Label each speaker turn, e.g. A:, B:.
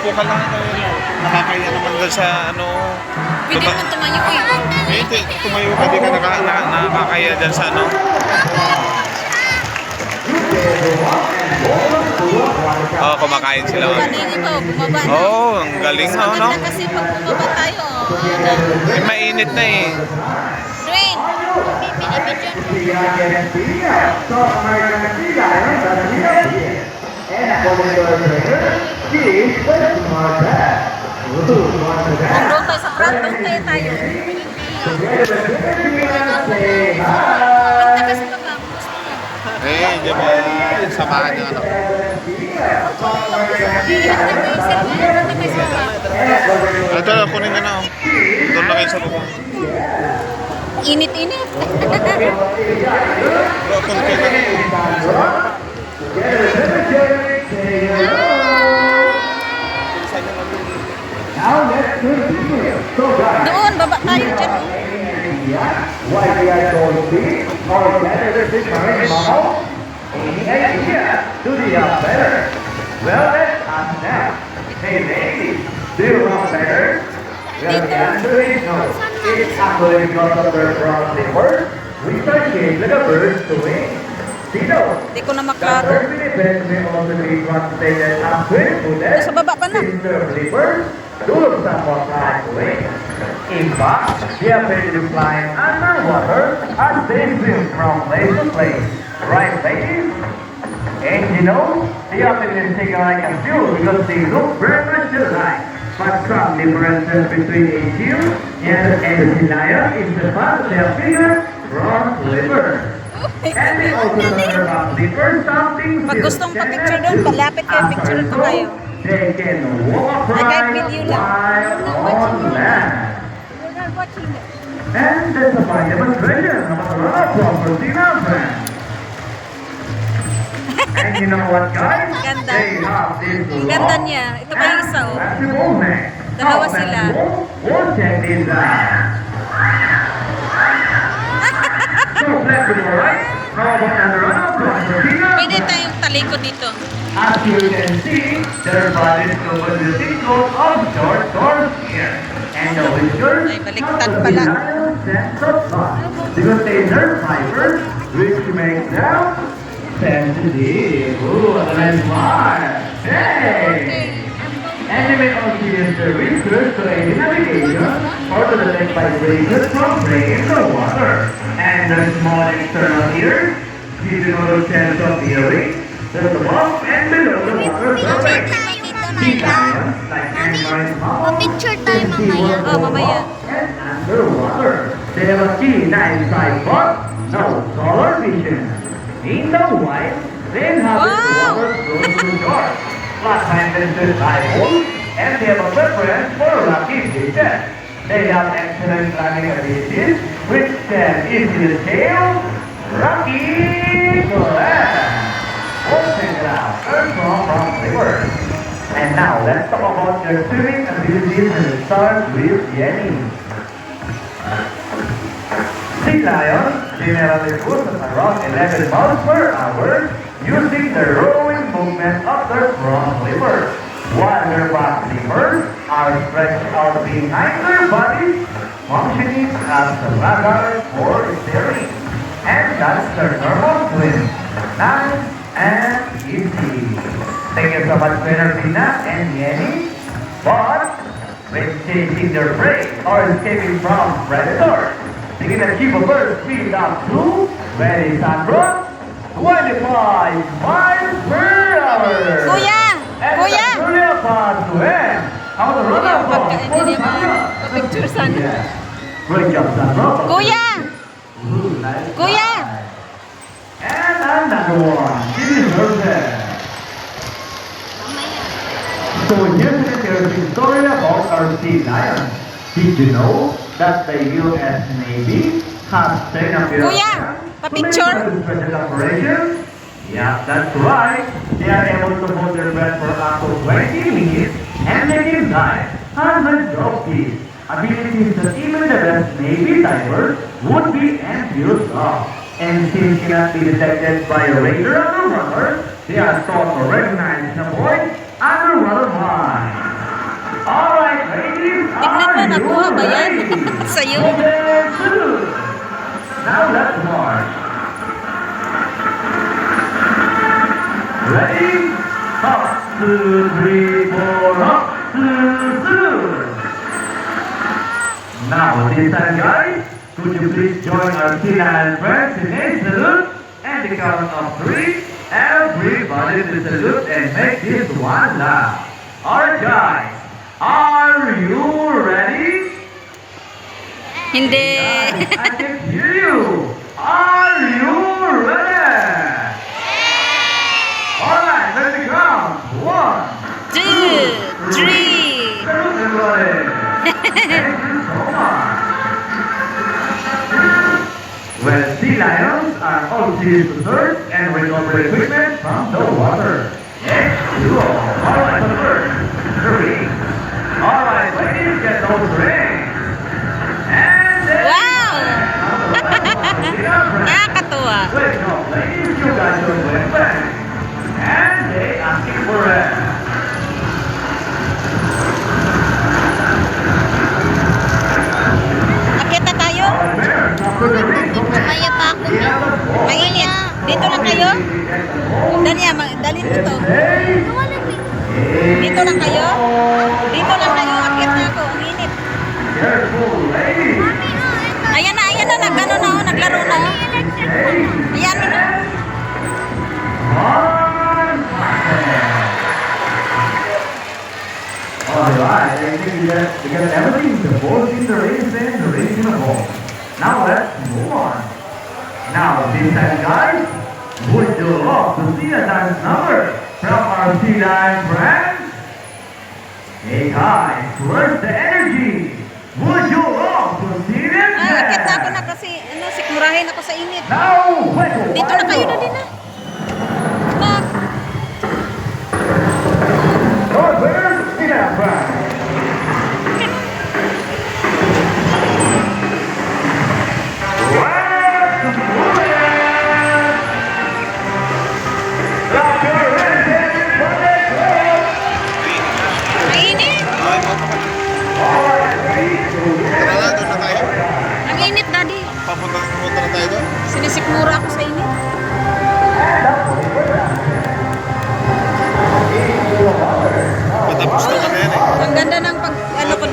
A: Upo ka lang tayo. Nakakaya naman doon sa ano.
B: Pwede naman tumayo eh.
A: Tumayo ka, di ka nakakaya dyan sa ano. Oo, kumakain sila.
B: Galing ito, bumaba na.
A: Oo, ang galing
B: Mas
A: no?
B: maganda kasi pag bumaba tayo.
A: Eh, mainit na eh.
B: Dwayne, pinipidyan. Kung doon tayo sa front, doon tayo. Punta kasi baba.
A: Eh, di ba, samahan niya ano. Ito, kunin ka na. Doon na kayo sa baba.
B: Init-init.
A: Doon kayo na.
B: Doon, baba tayo dyan.
C: Why we are going to be or better this current model? Any idea? Do they have better? Well, let's ask them. Hey ladies, do you want better? Well, the answer is no. It's actually because of their brown flavor. We appreciate the birds to win. Sino?
B: Hindi ko na
C: The
B: maklaro.
C: bird benefits may also be translated as sweet food.
B: Sa baba pa na.
C: Their flavors do look somewhat like wings. In fact, they appear to be flying underwater as they swim from place to place. Right, ladies? And you know, they often is taken like a fuel because they look very much alike. But some differences between a Jew and a lion is the fact they appear from liver. And they also talk about liver something.
B: Pag gustong pa-picture doon, palapit kayo, picture ko kayo.
C: They can walk
B: Nag-guide video lang.
C: on land. And that's a fine demonstration of a lot of property now, friends. And you know what, guys?
B: Ganda.
C: They have this
B: Ang ganda niya. Ito pa yung isa, oh.
C: basketball net.
B: Dalawa
C: Now,
B: sila.
C: basketball, we'll check this out. So, flexible, right? How about another run of property now?
B: Pwede tayong talikod dito.
C: As you can see, their bodies cover the signals of short course here. And the whiskers
B: Ay, baliktad pala.
C: sense of thought. Because they nerve fibers, which make them sensitive. Ooh, what a nice smile. Hey! And they may also use their whiskers to aid in navigation or to detect vibrations from rain or water. And their small external ears give you a sense of hearing. There's above and below the water surface. Sea lions, like animals,
D: Picture tayo mamaya.
B: Oh, mamaya.
C: and underwater. They have a keen inside but no solar vision. In the wild, they inhabit
B: Wow!
C: water close to shore. Flat-handed rifles, and they have a preference for rocky beaches. They have excellent climbing abilities, which can easily scale rocky terrain. Open ground, earth from rivers. And now let's talk about their swimming abilities and start with Jenny. Sea lions generally cruise at around 11 miles per hour using the rowing movement of their front livers, while their back livers are stretched out behind their bodies, functioning as the rudder for steering. And that's their normal swim. Nice and easy. Thank you so much, Trainer Pina and Yenny. But when chasing their prey or escaping from predators, they can achieve a burst speed up to, ready, Sandra, 25 miles per hour.
B: Kuya!
C: And
B: Kuya!
C: that's really a fast to end. How the run
B: Kuya,
C: up
B: pagka
C: from
B: hindi naman pa-picture sana.
C: Yeah. Great job, Sandra.
B: Kuya!
C: Ooh, nice
B: Kuya!
C: try. And another one. This is perfect. So here's an interesting story about our sea lions. Did you know that the U.S. Navy has sent a pair of
B: Kuya,
C: them
B: pa-picture.
C: to make special operations? Yeah, that's right. They are able to hold their breath for up to 20 minutes and they can dive hundreds of feet. Abilities that even the best Navy divers would be envious of. And since cannot be detected by a radar underwater, they are taught to recognize and avoid underwater mines. Ladies,
B: Tignan mo,
C: are you
B: nakuha ba yan?
C: ready?
B: Sa'yo.
C: Movement 2. Now let's march. Ready? Up, 2, 3, 4, up, 2, 2. Now, this time, guys, could you please join our Tina and friends in a salute? And the count of 3, everybody to salute and make this one last. Alright, guys, are you ready?
B: Hindi.
C: I can hear you. Are you ready? Alright, let me count. 1,
B: 2, 3.
C: salute everybody. Thank you so much. Well, sea lions are all seas to surf and recover equipment from the water. Next, you all. Alright, so first, the ring. Alright, ladies, get those rings. And then...
B: Wow! Nakakatuwa.
C: Wait, no, ladies, you guys are doing bang. And they asking for it.
B: Akit na tayo?
C: Alright, bears, after the ring,
D: Mamaya pa ako
C: we
D: na.
C: have the ball.
B: Mainit. Dito lang kayo? Dalhin mo to. Dito lang kayo? Dito lang kayo. Akit na ako. Ang init.
C: Careful, ladies.
B: Ayan na. Nagano na oh. Naglaro na oh. Ayan mo na.
C: Alright, I think we got everything. The ball in the race and the race in the ball. Now let's move on. Now, this time, guys, would you love to see a dance number from our C9 friends? Hey guys, where's the energy? Would you love to see them
B: Ay, akit na ako
C: dance?
B: na kasi sikmurahin ako sa init.
C: Now,
B: Dito na kayo na din na. Stop.
C: Northern Sinatra. Let's move it. Clap your hands, everybody.
B: Mainit.
A: Ay, mo pa.
C: All right, ladies.
A: Tara na, doon na tayo.
B: Ang init, daddy.
A: Papunta na tayo doon.
B: Sinisikmura ako sa init.